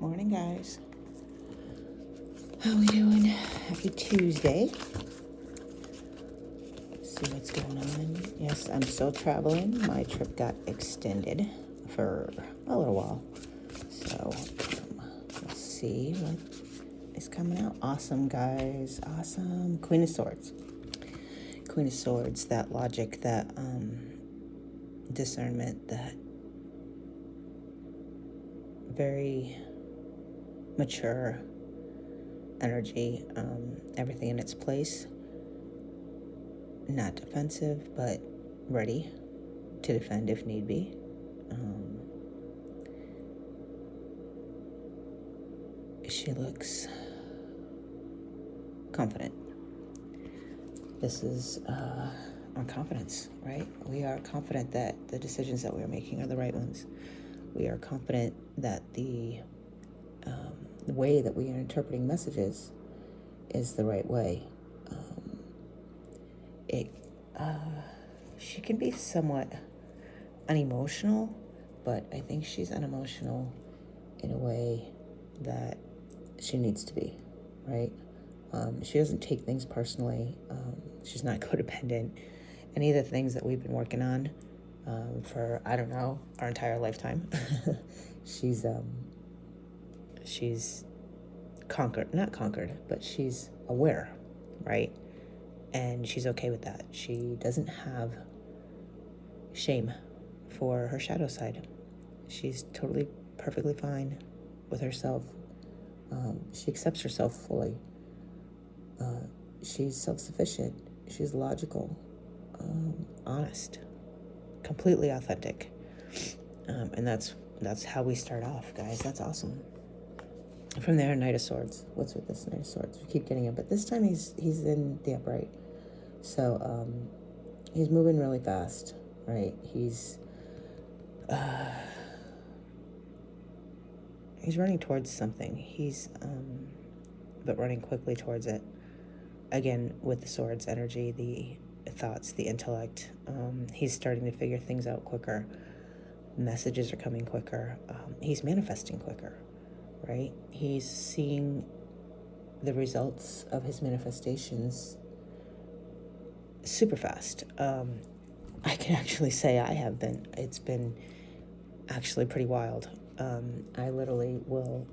Morning, guys. How we doing? Happy Tuesday. See what's going on. Yes, I'm still traveling. My trip got extended for a little while. So, let's see what is coming out. Awesome, guys. Awesome. Queen of Swords. Queen of Swords, that logic, that discernment, that very mature energy, everything in its place, not defensive, but ready to defend if need be. She looks confident. This is our confidence, right? We are confident that the decisions that we're making are the right ones. We are confident that the way that we are interpreting messages is the right way. She can be somewhat unemotional, but I think she's unemotional in a way that she needs to be, right? She doesn't take things personally. She's not codependent. Any of the things that we've been working on for, I don't know, our entire lifetime, she's not conquered, but she's aware, right? And she's okay with that. She doesn't have shame for her shadow side. She's totally, perfectly fine with herself. She accepts herself fully. She's self-sufficient. She's logical, honest, completely authentic. And that's how we start off, guys. That's awesome. From there, Knight of Swords. What's with this Knight of Swords? We keep getting him, but this time he's in the upright. So he's moving really fast, right? He's running towards something. He's but running quickly towards it. Again, with the Swords energy, the thoughts, the intellect. He's starting to figure things out quicker. Messages are coming quicker. He's manifesting quicker, right? He's seeing the results of his manifestations super fast. I can actually say I have been. It's been actually pretty wild. I literally will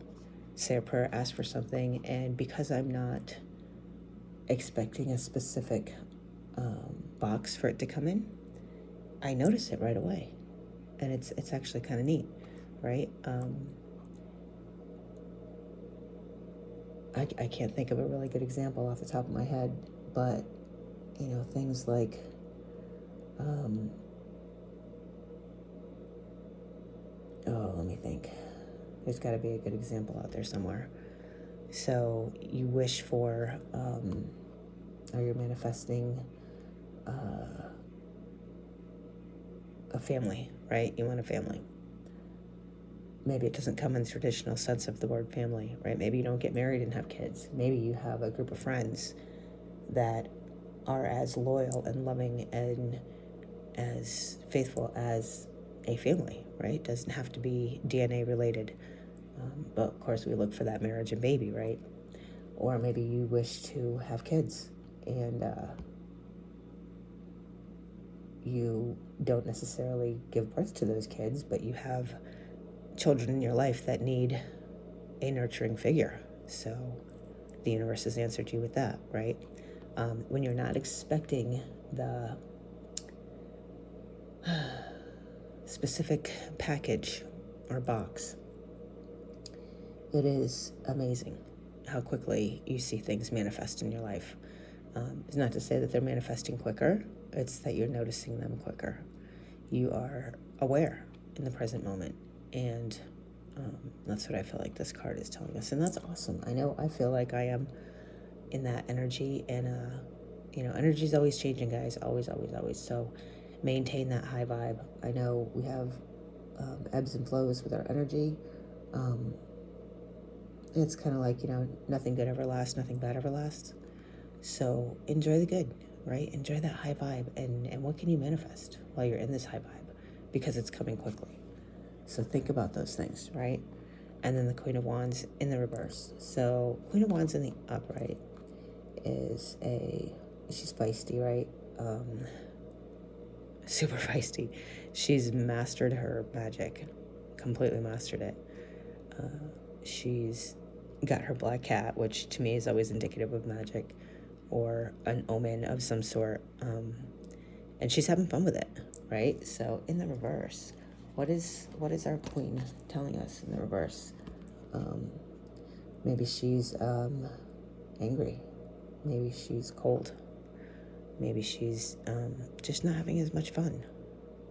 say a prayer, ask for something, and because I'm not expecting a specific box for it to come in, I notice it right away, and it's actually kind of neat, right? I can't think of a really good example off the top of my head, but things like let me think. There's got to be a good example out there somewhere. So you wish for, or you're manifesting a family, right? You want a family. Maybe it doesn't come in the traditional sense of the word family, right? Maybe you don't get married and have kids. Maybe you have a group of friends that are as loyal and loving and as faithful as a family, right? Doesn't have to be DNA related. But of course we look for that marriage and baby, right? Or maybe you wish to have kids and you don't necessarily give birth to those kids, but you have children in your life that need a nurturing figure. So the universe has answered you with that, right? When you're not expecting the specific package or box, it is amazing how quickly you see things manifest in your life. It's not to say that they're manifesting quicker, it's that you're noticing them quicker. You are aware in the present moment, and that's what I feel like this card is telling us, and that's awesome. I feel like I am in that energy, and energy is always changing, guys, always, so maintain that high vibe. I know we have ebbs and flows with our energy. It's kind of like, nothing good ever lasts, nothing bad ever lasts. So enjoy the good, right? Enjoy that high vibe, and what can you manifest while you're in this high vibe, because it's coming quickly. So think about those things, right? and then the Queen of Wands in the reverse. So Queen of Wands in the upright is she's feisty, right? Super feisty. She's mastered her magic, completely mastered it. She's got her black cat, which to me is always indicative of magic or an omen of some sort. And she's having fun with it, right? So in the reverse, what is our queen telling us in the reverse? Maybe she's angry. Maybe she's cold. Maybe she's just not having as much fun,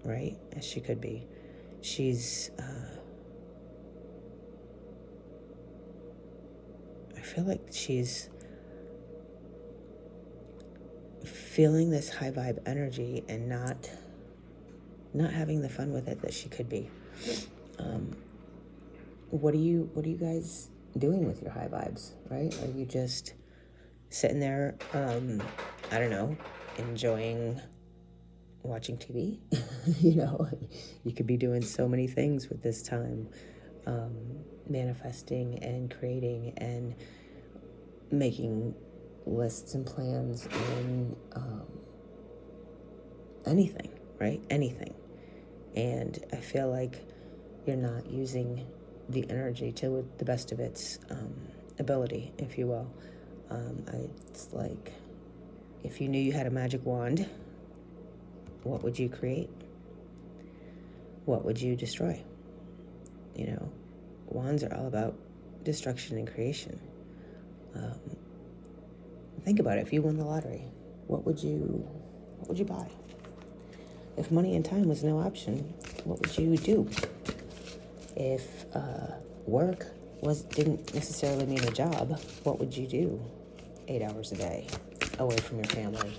right, as she could be. She's, I feel like she's feeling this high vibe energy and not having the fun with it that she could be. What are you guys doing with your high vibes, right? Are you just sitting there, I don't know, enjoying watching TV? You could be doing so many things with this time, manifesting and creating and making lists and plans and anything, right? Anything. And I feel like you're not using the energy to the best of its ability, if you will. It's like, if you knew you had a magic wand, what would you create? What would you destroy? Wands are all about destruction and creation. Think about it. If you won the lottery, what would you buy? If money and time was no option, what would you do? If work didn't necessarily mean a job, what would you do 8 hours a day, away from your family,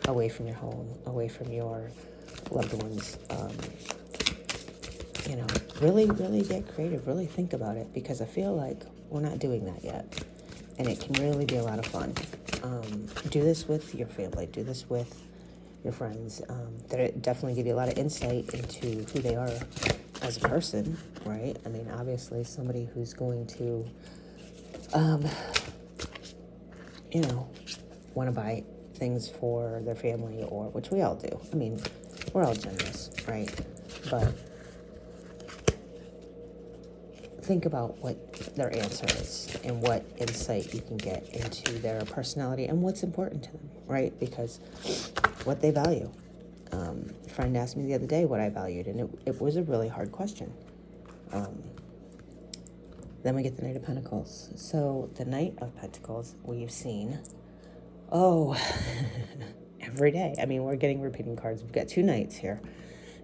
away from your home, away from your loved ones? Really, really get creative, really think about it, because I feel like we're not doing that yet. And it can really be a lot of fun. Do this with your family, do this with your friends. That definitely give you a lot of insight into who they are as a person, right? I mean, obviously somebody who's going to, want to buy things for their family, or which we all do. I mean, we're all generous, right? But think about what their answer is and what insight you can get into their personality and what's important to them, right? Because what they value. A friend asked me the other day what I valued, and it was a really hard question. Then we get the Knight of Pentacles. So the Knight of Pentacles, we've seen, every day. I mean, we're getting repeating cards. We've got 2 knights here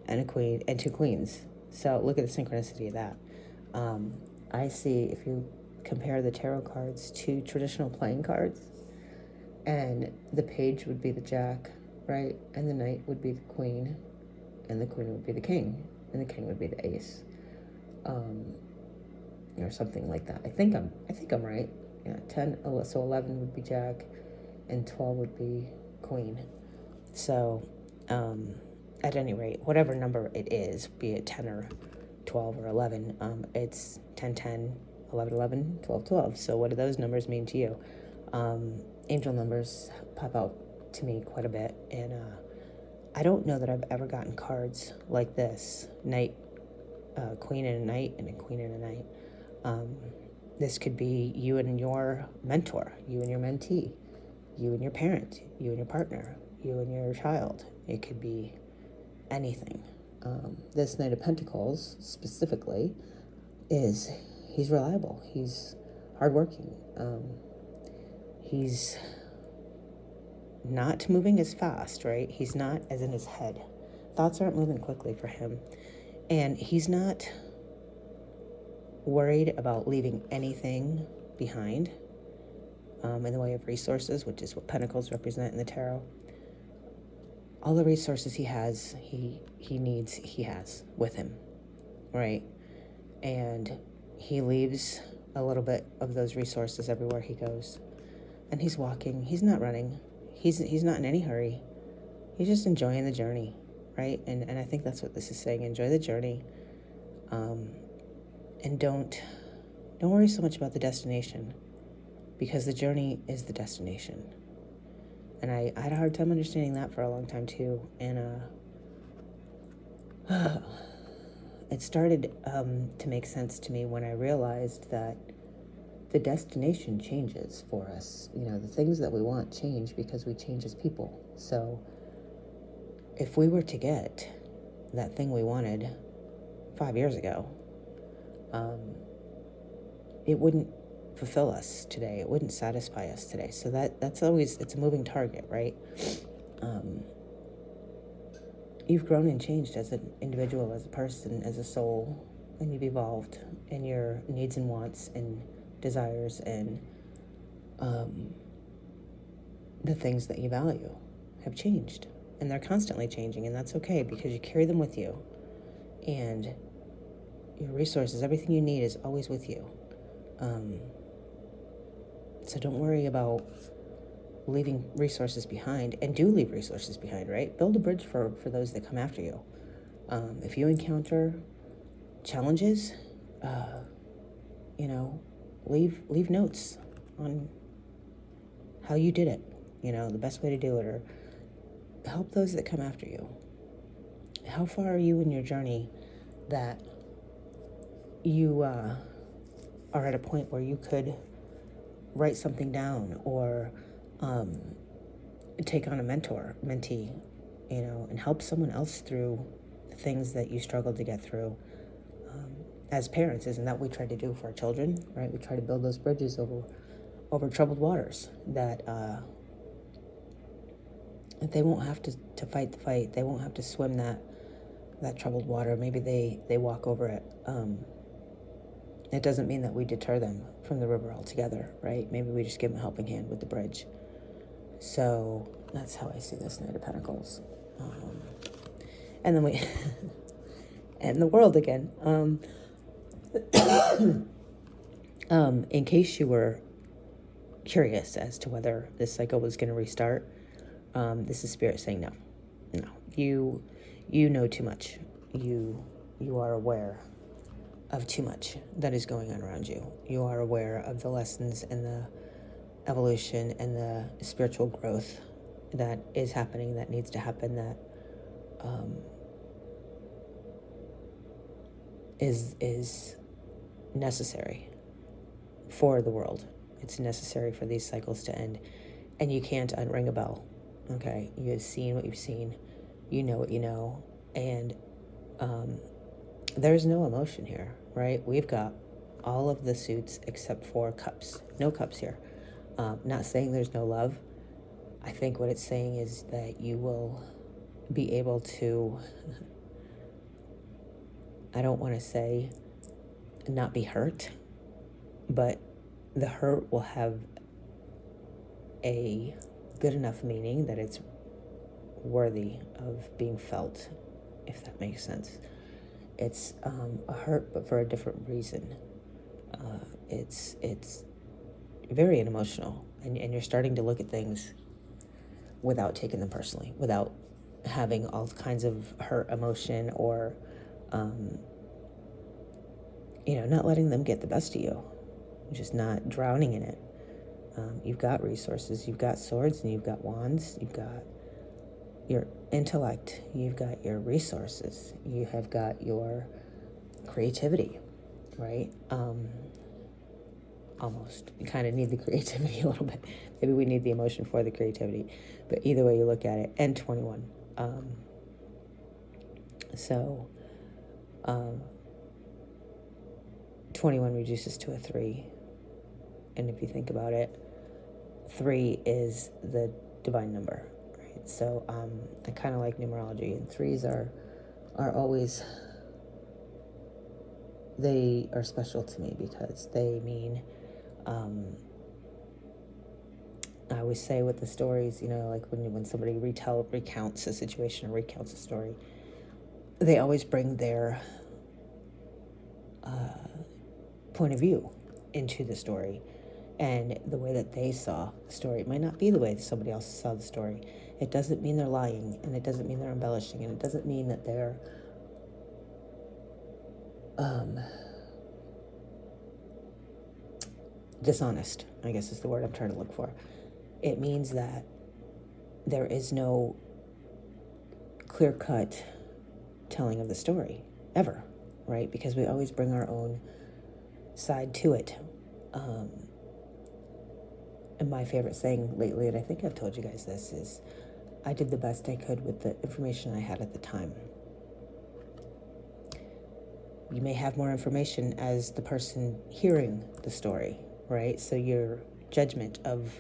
and a queen and 2 queens. So look at the synchronicity of that. I see, if you compare the tarot cards to traditional playing cards, and the page would be the Jack, right? And the knight would be the queen, and the queen would be the king, and the king would be the ace, or something like that. I think I'm right. Yeah, 10. So 11 would be Jack, and 12 would be queen. So, at any rate, whatever number it is, be it 10 or 12 or 11, it's 10, 10, 11, 11, 12, 12. So what do those numbers mean to you? Angel numbers pop out to me quite a bit, and I don't know that I've ever gotten cards like this: knight, queen and a knight, and a queen and a knight. This could be you and your mentor, you and your mentee, you and your parent, you and your partner, you and your child. It could be anything. This Knight of Pentacles specifically he's reliable, he's hardworking, he's not moving as fast, right? He's not as in his head. Thoughts aren't moving quickly for him, and he's not worried about leaving anything behind in the way of resources, which is what Pentacles represent in the tarot. All the resources he has, he needs, he has with him, right? And he leaves a little bit of those resources everywhere he goes. And he's walking, he's not running, he's not in any hurry. He's just enjoying the journey, right? And I think that's what this is saying. Enjoy the journey, and don't Don't worry so much about the destination, because the journey is the destination. And I had a hard time understanding that for a long time too. And it started to make sense to me when I realized that the destination changes for us. The things that we want change because we change as people. So if we were to get that thing we wanted 5 years ago, it wouldn't fulfill us today. It wouldn't satisfy us today. So that's always, it's a moving target, right? You've grown and changed as an individual, as a person, as a soul, and you've evolved, and your needs and wants and desires and the things that you value have changed, and they're constantly changing, and that's okay, because you carry them with you, and your resources, everything you need is always with you. So don't worry about leaving resources behind, and do leave resources behind, right? Build a bridge for those that come after you. If you encounter challenges, leave notes on how you did it, the best way to do it, or help those that come after you. How far are you in your journey that you are at a point where you could write something down, or take on a mentee, and help someone else through the things that you struggled to get through. As parents, isn't that what we try to do for our children, right? We try to build those bridges over troubled waters, that they won't have to fight the fight. They won't have to swim that troubled water. Maybe they walk over it. It doesn't mean that we deter them from the river altogether, right? Maybe we just give them a helping hand with the bridge. So that's how I see this Knight of Pentacles. And then we, and the world again. In case you were curious as to whether this cycle was going to restart, this is Spirit saying no. You know too much. You are aware of too much that is going on around you. You are aware of the lessons and the evolution and the spiritual growth that is happening, that needs to happen, that is necessary for the world. It's necessary for these cycles to end. And you can't unring a bell, okay? You have seen what you've seen. You know what you know. And there's no emotion here, right? We've got all of the suits except for cups. No cups here. Not saying there's no love. I think what it's saying is that you will be able to, I don't want to say not be hurt, but the hurt will have a good enough meaning that it's worthy of being felt, if that makes sense. It's a hurt, but for a different reason. It's very emotional, and you're starting to look at things without taking them personally, without having all kinds of hurt emotion, or not letting them get the best of you, just not drowning in it. You've got resources, you've got swords, and you've got wands, you've got your intellect, you've got your resources, you have got your creativity, right? Almost. You kind of need the creativity a little bit. Maybe we need the emotion for the creativity. But either way you look at it, and 21. 21 reduces to a 3. And if you think about it, 3 is the divine number, right? So I kind of like numerology, and 3s are always, they are special to me because they mean, I always say with the stories, like when somebody recounts a situation or recounts a story, they always bring their point of view into the story, and the way that they saw the story. It might not be the way that somebody else saw the story. It doesn't mean they're lying, and it doesn't mean they're embellishing, and it doesn't mean that they're dishonest, I guess is the word I'm trying to look for. It means that there is no clear-cut telling of the story, ever, right? Because we always bring our own side to it. And my favorite saying lately, and I think I've told you guys this, is I did the best I could with the information I had at the time. You may have more information as the person hearing the story, right? So your judgment of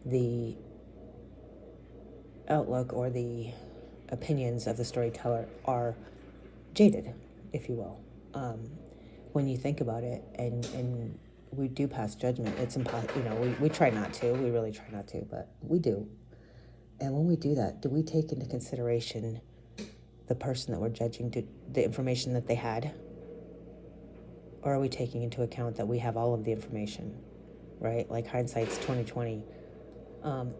the outlook or the opinions of the storyteller are jaded, if you will. When you think about it, and we do pass judgment, it's impossible. We try not to. We really try not to, but we do. And when we do that, do we take into consideration the person that we're judging, the information that they had? Or are we taking into account that we have all of the information, right? Like hindsight's 20/20.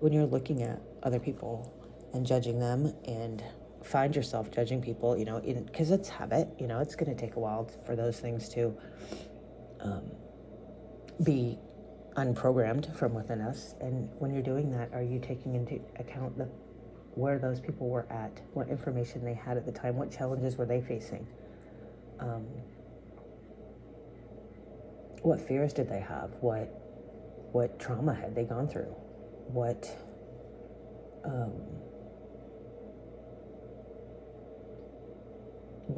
When you're looking at other people and judging them, and find yourself judging people, because it's habit, it's going to take a while for those things to be unprogrammed from within us. And when you're doing that, are you taking into account where those people were at, what information they had at the time, what challenges were they facing? What fears did they have? What trauma had they gone through? What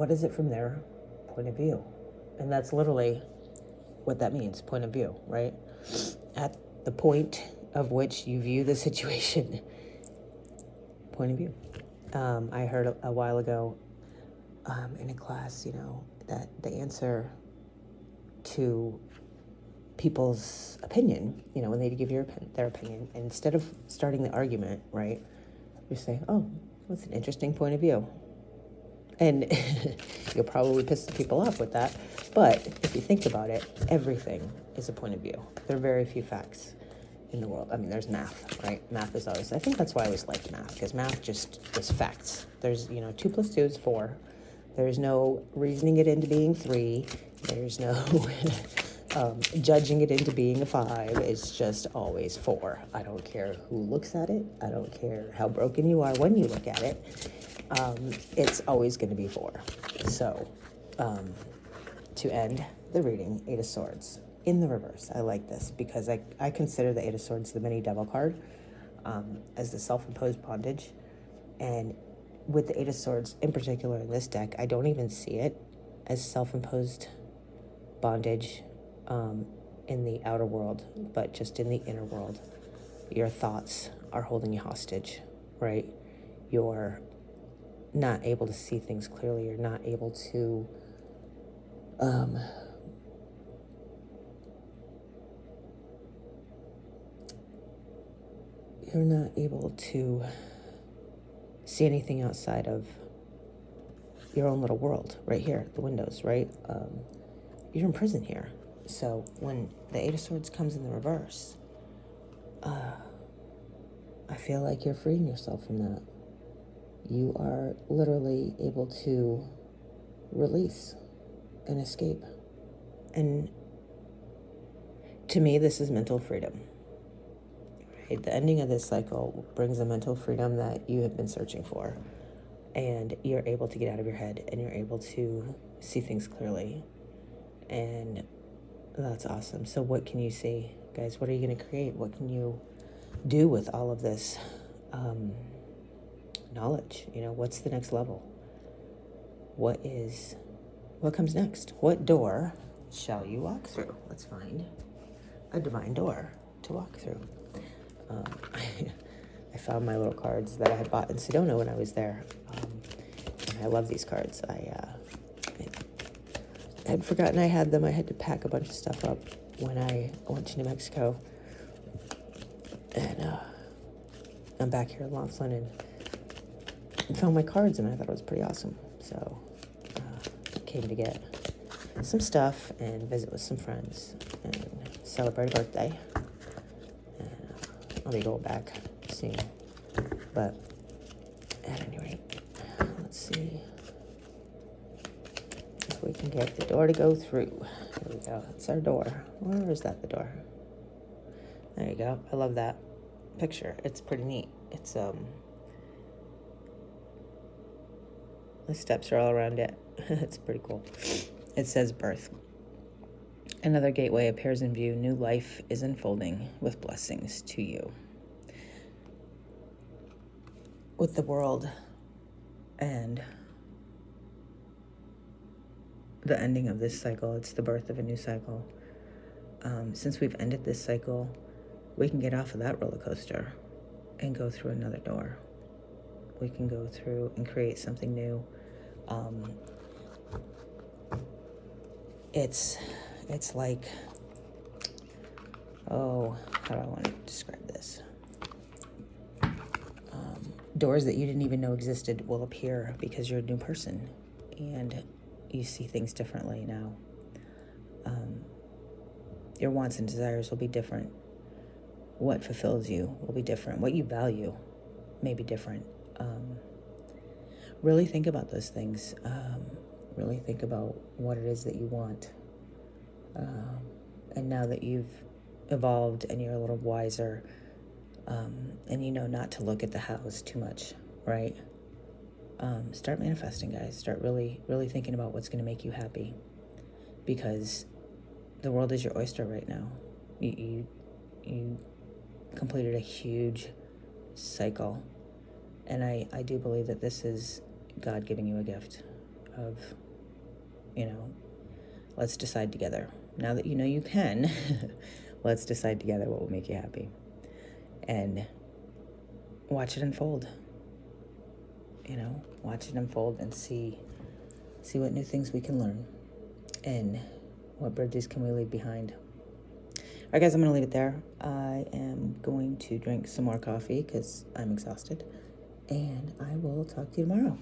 is it from their point of view? And that's literally what that means, point of view, right? At the point of which you view the situation, point of view. I heard a while ago in a class, that the answer to people's opinion, when they give their opinion, instead of starting the argument, right, you say, oh, that's an interesting point of view. And you'll probably piss the people off with that. But if you think about it, everything is a point of view. There are very few facts in the world. I mean, there's math, right? Math is always, I think that's why I always liked math, because math just is facts. There's, 2 + 2 is 4. There's no reasoning it into being 3. There's no judging it into being a 5. It's just always 4. I don't care who looks at it. I don't care how broken you are when you look at it. It's always going to be 4. So, to end the reading, 8 of Swords in the reverse. I like this because I consider the 8 of Swords the mini devil card, as the self-imposed bondage. And with the 8 of Swords in particular in this deck, I don't even see it as self-imposed bondage in the outer world, but just in the inner world. Your thoughts are holding you hostage, right? You're not able to see things clearly. You're not able to see anything outside of your own little world right here, the windows, right? You're in prison here. So when the 8 of Swords comes in the reverse, I feel like you're freeing yourself from that. You are literally able to release and escape. And to me, this is mental freedom. Right? The ending of this cycle brings a mental freedom that you have been searching for. And you're able to get out of your head, and you're able to see things clearly. And that's awesome. So what can you see? Guys, what are you going to create? What can you do with all of this knowledge? What's the next level? What comes next? What door shall you walk through? Let's find a divine door to walk through. I found my little cards that I had bought in Sedona when I was there. And I love these cards. I had forgotten I had them. I had to pack a bunch of stuff up when I went to New Mexico. And I'm back here in Laughlin and found my cards, and I thought it was pretty awesome. So came to get some stuff and visit with some friends and celebrate a birthday. And I'll be going back soon. But at any rate, let's see if we can get the door to go through. Here we go. That's our door. Or is that the door? There you go. I love that picture. It's pretty neat. It's the steps are all around it. It's pretty cool. It says birth. Another gateway appears in view. New life is unfolding with blessings to you. With the world and the ending of this cycle, it's the birth of a new cycle. Since we've ended this cycle, we can get off of that roller coaster and go through another door. We can go through and create something new. It's like, how do I want to describe this? Doors that you didn't even know existed will appear because you're a new person and you see things differently now. Your wants and desires will be different. What fulfills you will be different. What you value may be different. Really think about those things. Really think about what it is that you want. And now that you've evolved and you're a little wiser, and you know not to look at the hows too much, right? Start manifesting, guys. Start really, really thinking about what's going to make you happy, because the world is your oyster right now. You completed a huge cycle, and I do believe that this is God giving you a gift of, let's decide together. Now that you know you can, let's decide together what will make you happy. And watch it unfold. Watch it unfold and see what new things we can learn and what bridges can we leave behind. All right, guys, I'm going to leave it there. I am going to drink some more coffee because I'm exhausted. And I will talk to you tomorrow.